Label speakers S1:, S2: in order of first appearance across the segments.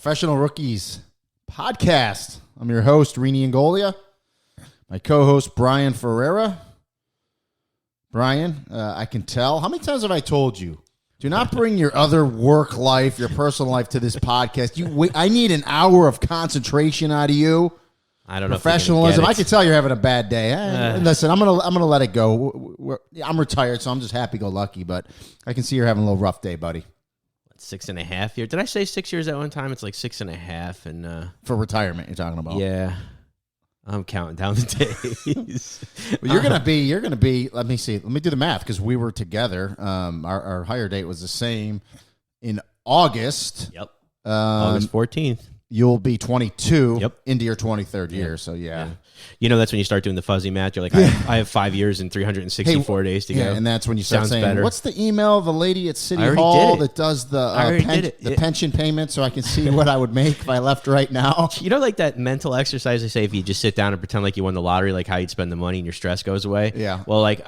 S1: Professional Rookies podcast. I'm your host, Rini Angolia. My co-host, Brian Ferreira. Brian, I can tell. How many times have I told you? Do not bring your other work life, your personal life to this podcast. I need an hour of concentration out of you.
S2: I don't know.
S1: Professionalism. I can tell you're having a bad day. Listen, I'm gonna let it go. I'm retired, so I'm just happy-go-lucky. But I can see you're having a little rough day, buddy.
S2: 6.5 years. Did I say 6 years at one time? It's like 6.5, and
S1: for retirement, you're talking about.
S2: Yeah, I'm counting down the days.
S1: Well, you're gonna be. Let me see. Let me do the math because we were together. Our hire date was the same in August.
S2: Yep. August 14th.
S1: You'll be 22
S2: Yep.
S1: into your 23rd year. So, yeah.
S2: You know, that's when you start doing the fuzzy math. You're like, I have 5 years and 364 days to go.
S1: Yeah, and that's when you start
S2: Sounds
S1: saying,
S2: better.
S1: what's the email of the lady at City
S2: I already
S1: Hall
S2: did it.
S1: that does the
S2: the
S1: pension payment so I can see what I would make if I left right now?
S2: You know, like that mental exercise they say if you just sit down and pretend like you won the lottery, like how you'd spend the money and your stress goes away.
S1: Yeah.
S2: Well, like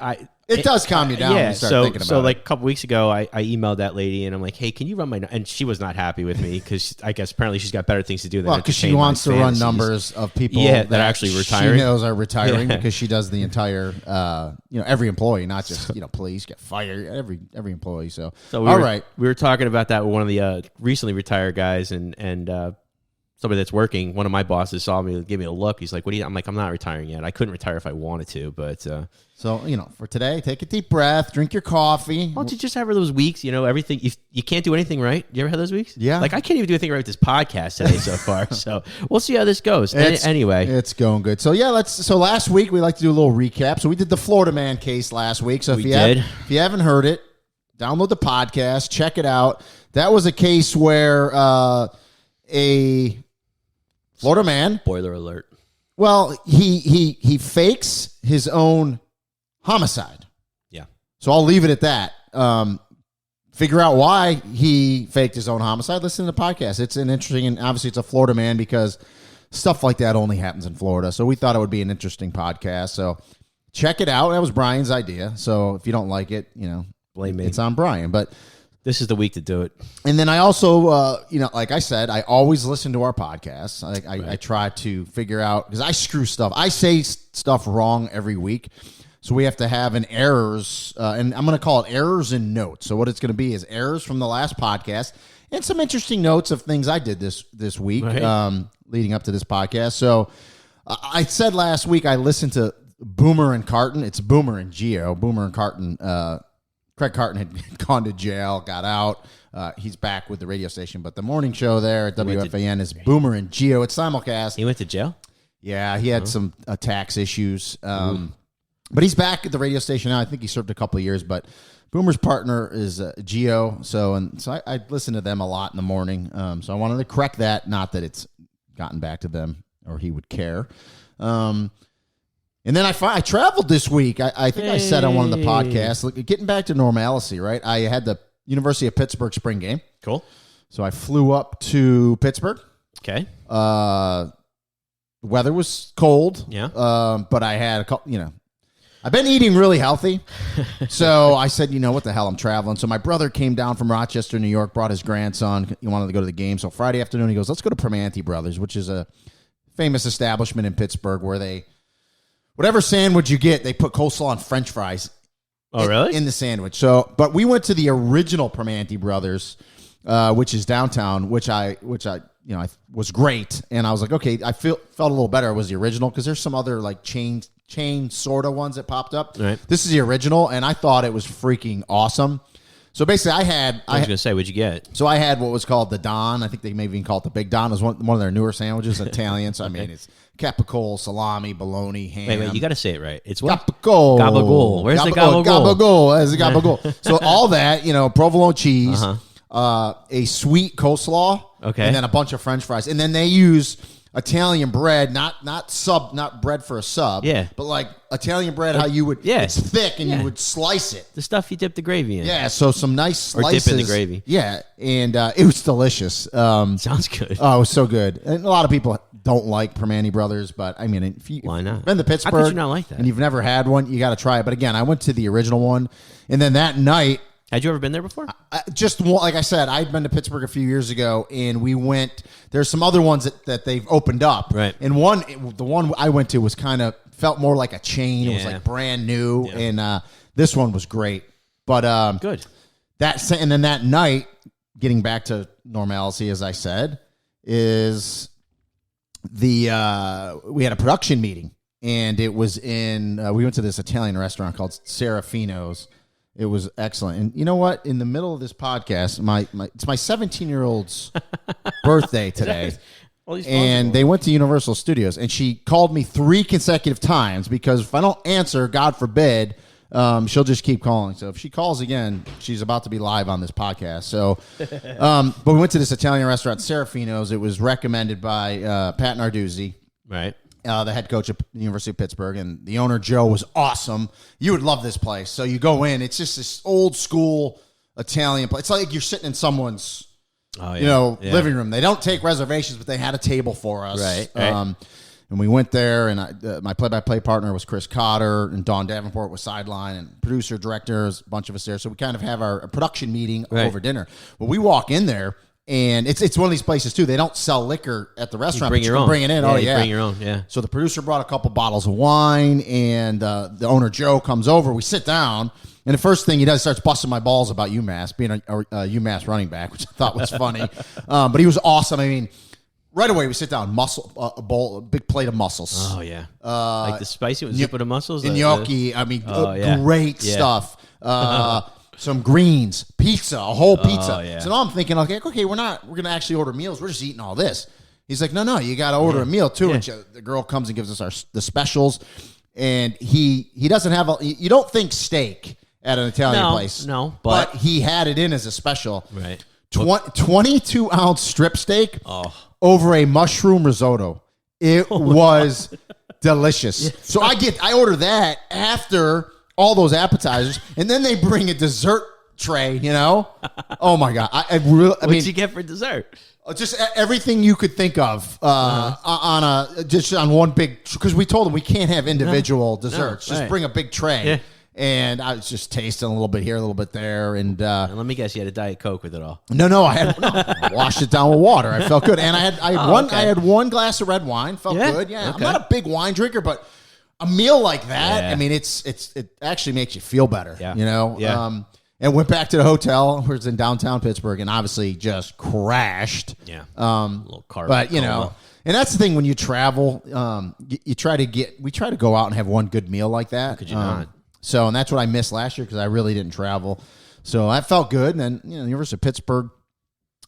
S1: It does calm you down when you start thinking about it.
S2: So like a couple weeks ago, I emailed that lady and I'm like, hey, can you run my... And she was not happy with me because I guess apparently she's got better things to do than
S1: because she wants to run numbers of people
S2: that are actually retiring.
S1: She knows are retiring because she does the entire, every employee, not just, police get fired, every employee. So we
S2: were talking about that with one of the recently retired guys and somebody that's working. One of my bosses saw me, gave me a look. He's like, what do you... I'm like, I'm not retiring yet. I couldn't retire if I wanted to, but...
S1: So, for today, take a deep breath, drink your coffee.
S2: Why don't you just have those weeks, everything, you can't do anything right. You ever had those weeks?
S1: Yeah.
S2: Like, I can't even do anything right with this podcast today so far. So, we'll see how this goes. Anyway.
S1: It's going good. So, so last week, we like to do a little recap. So, we did the Florida man case last week. So, if you haven't heard it, download the podcast, check it out. That was a case where a Florida man...
S2: Spoiler alert.
S1: Well, he fakes his own homicide.
S2: Yeah.
S1: So I'll leave it at that. Figure out why he faked his own homicide. Listen to the podcast. It's an interesting, and obviously it's a Florida man because stuff like that only happens in Florida. So we thought it would be an interesting podcast. So check it out. That was Brian's idea. So if you don't like it,
S2: blame me.
S1: It's on Brian. But
S2: this is the week to do it.
S1: And then I also, like I said, I always listen to our podcasts. I try to figure out, because I screw stuff. I say stuff wrong every week. So we have to have an errors, and I'm going to call it errors and notes. So what it's going to be is errors from the last podcast and some interesting notes of things I did this week leading up to this podcast. So I said last week I listened to Boomer and Carton. It's Boomer and Geo. Boomer and Carton. Craig Carton had gone to jail, got out. He's back with the radio station. But the morning show there at WFAN is Boomer and Geo. It's simulcast.
S2: He went to jail?
S1: Yeah, he had some tax issues. But he's back at the radio station now. I think he served a couple of years. But Boomer's partner is Geo. So I listen to them a lot in the morning. So I wanted to correct that. Not that it's gotten back to them or he would care. And then I traveled this week. I think I said on one of the podcasts, getting back to normalcy, right? I had the University of Pittsburgh spring game.
S2: Cool.
S1: So I flew up to Pittsburgh.
S2: Okay.
S1: The weather was cold.
S2: Yeah.
S1: But I had a couple, I've been eating really healthy. So I said, what the hell, I'm traveling. So my brother came down from Rochester, New York, brought his grandson. He wanted to go to the game. So Friday afternoon, he goes, let's go to Primanti Brothers, which is a famous establishment in Pittsburgh where whatever sandwich you get, they put coleslaw and French fries.
S2: Oh, really?
S1: In the sandwich. So, but we went to the original Primanti Brothers, which is downtown, which I was great. And I was like, okay, I felt a little better. It was the original because there's some other like chain sort of ones that popped up.
S2: Right.
S1: This is the original, and I thought it was freaking awesome. So basically, I was
S2: going to say, what'd you get?
S1: So I had what was called the Don. I think they maybe even call it the Big Don. It was one of their newer sandwiches, Italian. So I mean, it's capicola, salami, bologna, ham.
S2: Wait, you got to say it right. It's what?
S1: Gabagool.
S2: Gabagool. Where's the gabagool?
S1: Gabagool. There's the gabagool. So all that, provolone cheese, a sweet coleslaw,
S2: okay,
S1: and then a bunch of French fries, and then they use Italian bread, not bread for a sub, but like Italian bread, how you would, it's thick and you would slice it.
S2: The stuff you dip the gravy in.
S1: Yeah, so some nice slices.
S2: Or dip in the gravy.
S1: Yeah, and it was delicious.
S2: Sounds good.
S1: Oh, it was so good. And a lot of people don't like Primanti Brothers, but I mean, if you,
S2: why not?
S1: Been to Pittsburgh,
S2: how could you not like that?
S1: And you've never had one, you got to try it. But again, I went to the original one, and then that night,
S2: Had you ever been there before?
S1: Just like I said, I'd been to Pittsburgh a few years ago, and we went. There's some other ones that they've opened up,
S2: right?
S1: And the one I went to was felt more like a chain. It was like brand new, and this one was great. But
S2: good.
S1: And then that night, getting back to normalcy, as I said, is we had a production meeting, and it was we went to this Italian restaurant called Serafino's. It was excellent. And you know what? In the middle of this podcast, it's my 17-year-old's birthday today. And they went to Universal Studios, and she called me 3 consecutive times because if I don't answer, God forbid, she'll just keep calling. So if she calls again, she's about to be live on this podcast. So, but we went to this Italian restaurant, Serafino's. It was recommended by Pat Narduzzi.
S2: Right.
S1: The head coach of the University of Pittsburgh, and the owner, Joe, was awesome. You would love this place. So you go in, it's just this old school Italian place. It's like you're sitting in someone's, living room. They don't take reservations, but they had a table for us.
S2: Right.
S1: And we went there, and my play-by-play partner was Chris Cotter, and Dawn Davenport was sideline, and producer, directors, a bunch of us there. So we kind of have our production meeting over dinner. Well, we walk in there. And it's one of these places, too. They don't sell liquor at the restaurant.
S2: You
S1: bring it in.
S2: Yeah, you bring your own, yeah.
S1: So the producer brought a couple bottles of wine, and the owner, Joe, comes over. We sit down, and the first thing he does starts busting my balls about UMass, being a UMass running back, which I thought was funny. But he was awesome. I mean, right away we sit down, a big plate of mussels.
S2: Oh, yeah. Like the spicy ones, Zuppa de mussels?
S1: Gnocchi. Great stuff. Some greens, pizza, a whole pizza.
S2: Oh, yeah.
S1: So now I'm thinking, okay, we're going to actually order meals. We're just eating all this. He's like, no, you got to order a meal too. And the girl comes and gives us the specials. And he doesn't have you don't think steak at an Italian place.
S2: No,
S1: but he had it in as a special.
S2: Right.
S1: 22-ounce strip steak over a mushroom risotto. It was delicious. Yeah. So I order that after all those appetizers, and then they bring a dessert tray, Oh, my God.
S2: What'd you get for dessert?
S1: Just everything you could think of on one big, because we told them we can't have individual desserts. Just bring a big tray. Yeah. And I was just tasting a little bit here, a little bit there. And
S2: let me guess, you had a Diet Coke with it all.
S1: No, I washed it down with water. I felt good. And I had one glass of red wine. Felt good. Yeah. Okay. I'm not a big wine drinker, but a meal like that, I mean, it actually makes you feel better, Yeah. And went back to the hotel, which was in downtown Pittsburgh, and obviously just crashed.
S2: Yeah. A little carb.
S1: But, and that's the thing when you travel, we try to go out and have one good meal like that.
S2: How could you not?
S1: So, and that's what I missed last year because I really didn't travel. So that felt good. And then, the University of Pittsburgh,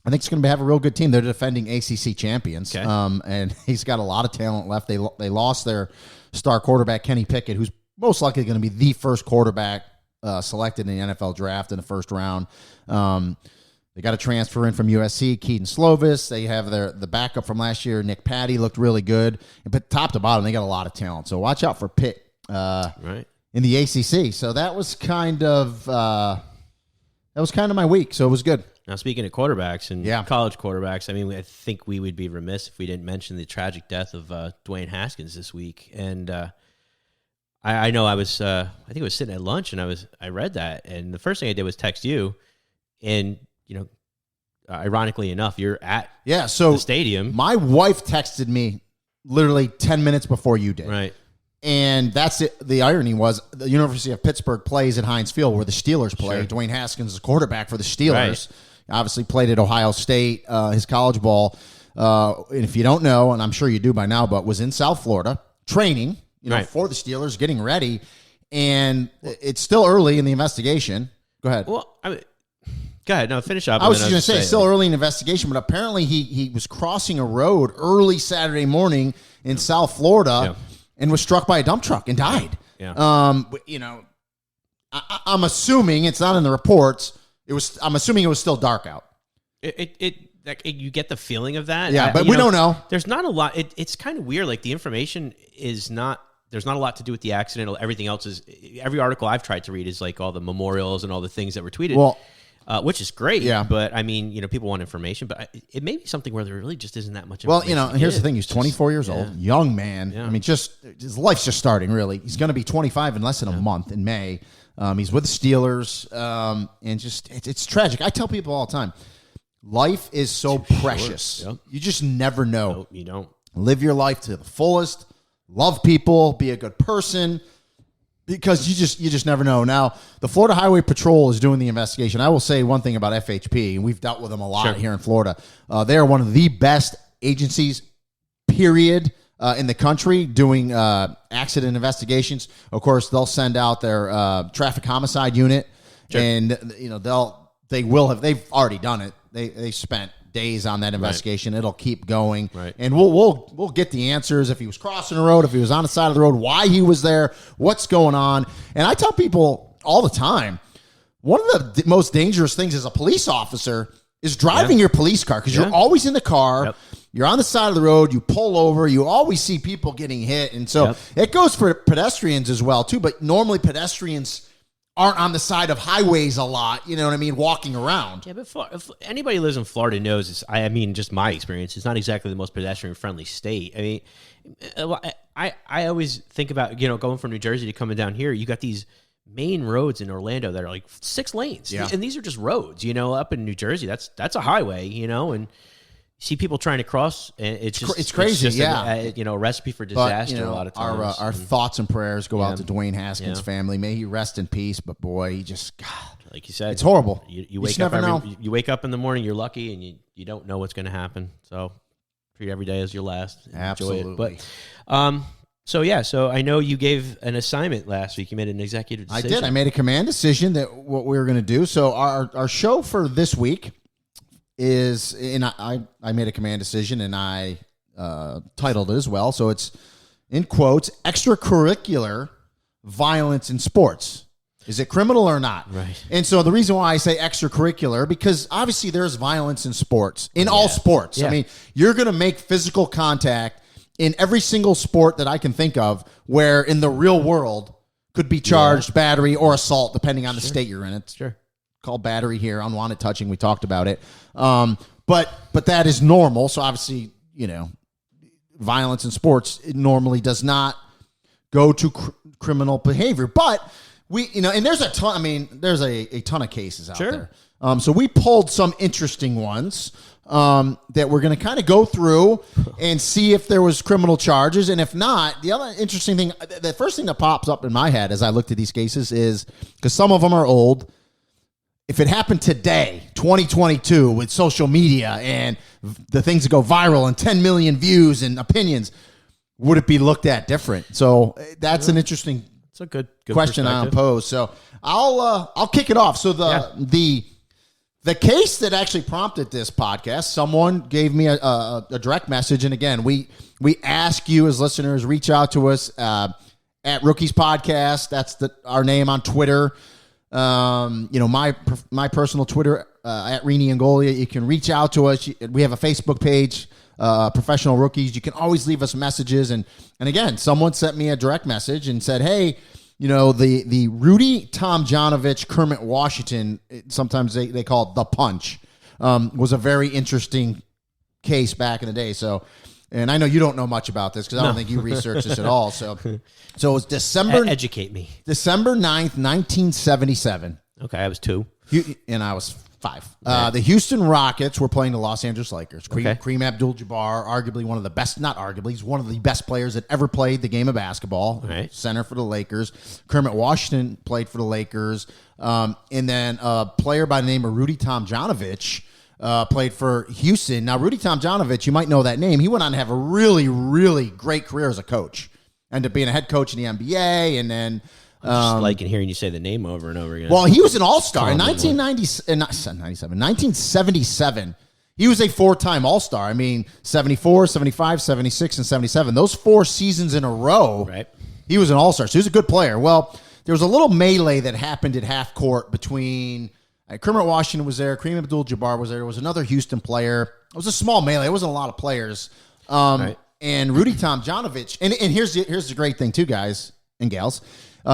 S1: I think it's going to have a real good team. They're defending ACC champions. Okay. And he's got a lot of talent left. They lost their star quarterback, Kenny Pickett, who's most likely going to be the first quarterback selected in the NFL draft in the first round. They got a transfer in from USC, Keaton Slovis. They have the backup from last year, Nick Patty, looked really good. But top to bottom, they got a lot of talent. So watch out for Pitt in the ACC. So that was kind of my week. So it was good.
S2: Now, speaking of quarterbacks and college quarterbacks, I mean, I think we would be remiss if we didn't mention the tragic death of Dwayne Haskins this week. And I know I think I was sitting at lunch and I read that, and the first thing I did was text you, and ironically enough, you're at the stadium.
S1: My wife texted me literally 10 minutes before you did,
S2: right?
S1: And that's it. The irony was the University of Pittsburgh plays at Heinz Field where the Steelers play. Sure. Dwayne Haskins is quarterback for the Steelers. Right. Obviously played at Ohio State, his college ball. And if you don't know, and I'm sure you do by now, but was in South Florida training, for the Steelers, getting ready. And it's still early in the investigation. Go ahead.
S2: Well, go ahead. No, finish up.
S1: I was just going to say, it's still early in the investigation, but apparently he was crossing a road early Saturday morning in South Florida and was struck by a dump truck and died.
S2: Yeah.
S1: I'm assuming it's not in the reports. I'm assuming it was still dark out.
S2: You get the feeling of that.
S1: Yeah, but we don't know.
S2: There's not a lot. It's kind of weird. Like the information is not. There's not a lot to do with the accident. Everything else is. Every article I've tried to read is like all the memorials and all the things that were tweeted.
S1: Well,
S2: which is great.
S1: Yeah.
S2: But I mean, people want information, but it may be something where there really just isn't that much
S1: information.
S2: Well,
S1: here's the thing. He's 24 years old, young man. Yeah. I mean, just his life's just starting. Really, he's going to be 25 in less than a month in May. He's with the Steelers, and just it's tragic. I tell people all the time, life is so precious. Yep. You just never know.
S2: Nope, you don't.
S1: Live your life to the fullest. Love people. Be a good person. Because you just never know. Now, the Florida Highway Patrol is doing the investigation. I will say one thing about FHP, and we've dealt with them a lot here in Florida. They are one of the best agencies, period, in the country doing accident investigations. Of course, they'll send out their traffic homicide unit, and they've already done it. They spent days on that investigation. Right. It'll keep going, and we'll get the answers if he was crossing the road, if he was on the side of the road, why he was there, what's going on. And I tell people all the time, one of the most dangerous things as a police officer is driving your police car, because you're always in the car. Yep. You're on the side of the road. You pull over. You always see people getting hit, and so it goes for pedestrians as well too. But normally pedestrians aren't on the side of highways a lot, you know what I mean, walking around.
S2: Yeah, but if anybody who lives in Florida knows this. I mean, just my experience, it's not exactly the most pedestrian-friendly state. I mean, I always think about, going from New Jersey to coming down here, you got these main roads in Orlando that are like 6 lanes. Yeah. And these are just roads, up in New Jersey. That's a highway, and see people trying to cross, and it's crazy. It's just a recipe for disaster. A lot of times.
S1: Our thoughts and prayers go out to Dwayne Haskins' family. May he rest in peace. But boy, he just, God,
S2: like you said,
S1: it's horrible.
S2: You wake up you wake up in the morning, you're lucky, and you don't know what's going to happen. So treat every day as your last.
S1: Absolutely.
S2: Enjoy it. But so I know you gave an assignment last week. You made an executive decision.
S1: I did. I made a command decision that what we were going to do. So our show for this week is, and I made a command decision, and I titled it as well. So it's, in quotes, extracurricular violence in sports. Is it criminal or not?
S2: Right.
S1: And so the reason why I say extracurricular, because obviously there's violence in sports, in all sports. Yeah. I mean, you're going to make physical contact in every single sport that I can think of, where in the real world could be charged battery or assault, depending on the state you're in. It's called battery here, unwanted touching. We talked about it. But that is normal. So obviously, violence in sports, it normally does not go to criminal behavior. But and there's a ton. I mean, there's a ton of cases out there. So we pulled some interesting ones that we're going to kind of go through and see if there was criminal charges, and if not, the other interesting thing, the first thing that pops up in my head as I looked at these cases is, because some of them are old, if it happened today, 2022, with social media and the things that go viral and 10 million views and opinions, would it be looked at different? So that's an interesting
S2: good
S1: question I pose. So I'll kick it off. So the case that actually prompted this podcast, someone gave me a direct message, and again, we ask you as listeners, reach out to us at Rookies Podcast. That's our name on Twitter. My personal Twitter at Rini Angolia. You can reach out to us. We have a Facebook page, Professional Rookies. You can always leave us messages. And again, someone sent me a direct message and said, hey, the Rudy Tomjanovich, Kermit Washington, sometimes they call it the punch, was a very interesting case back in the day. So, and I know you don't know much about this because I don't think you researched this at all. So it was
S2: Educate me.
S1: December 9th, 1977.
S2: Okay, I was 2.
S1: And I was 5. The Houston Rockets were playing the Los Angeles Lakers. Kareem Abdul-Jabbar, arguably one of the best, not arguably, he's one of the best players that ever played the game of basketball.
S2: Right.
S1: Center for the Lakers. Kermit Washington played for the Lakers. And then a player by the name of Rudy Tomjanovich played for Houston. Now, Rudy Tomjanovich, you might know that name. He went on to have a really, really great career as a coach. Ended up being a head coach in the NBA, and then
S2: just liking hearing you say the name over and over again.
S1: Well, he was an all-star in 1977. He was a 4-time all-star. I mean, 74, 75, 76, and 77. Those 4 seasons in a row, he was an all-star. So he was a good player. Well, there was a little melee that happened at half court between Kermit Washington was there, Kareem Abdul-Jabbar was there. There was another Houston player. It was a small melee. It wasn't a lot of players. And Rudy Tomjanovich. And here's the great thing, too, guys and gals.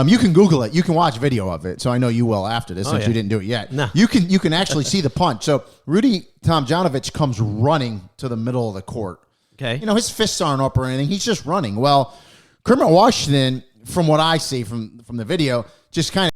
S1: You can Google it. You can watch video of it. So I know you will after this since you didn't do it yet.
S2: No.
S1: You can actually see the punch. So Rudy Tomjanovich comes running to the middle of the court.
S2: Okay.
S1: His fists aren't up or anything. He's just running. Well, Kermit Washington, from what I see from the video, just kind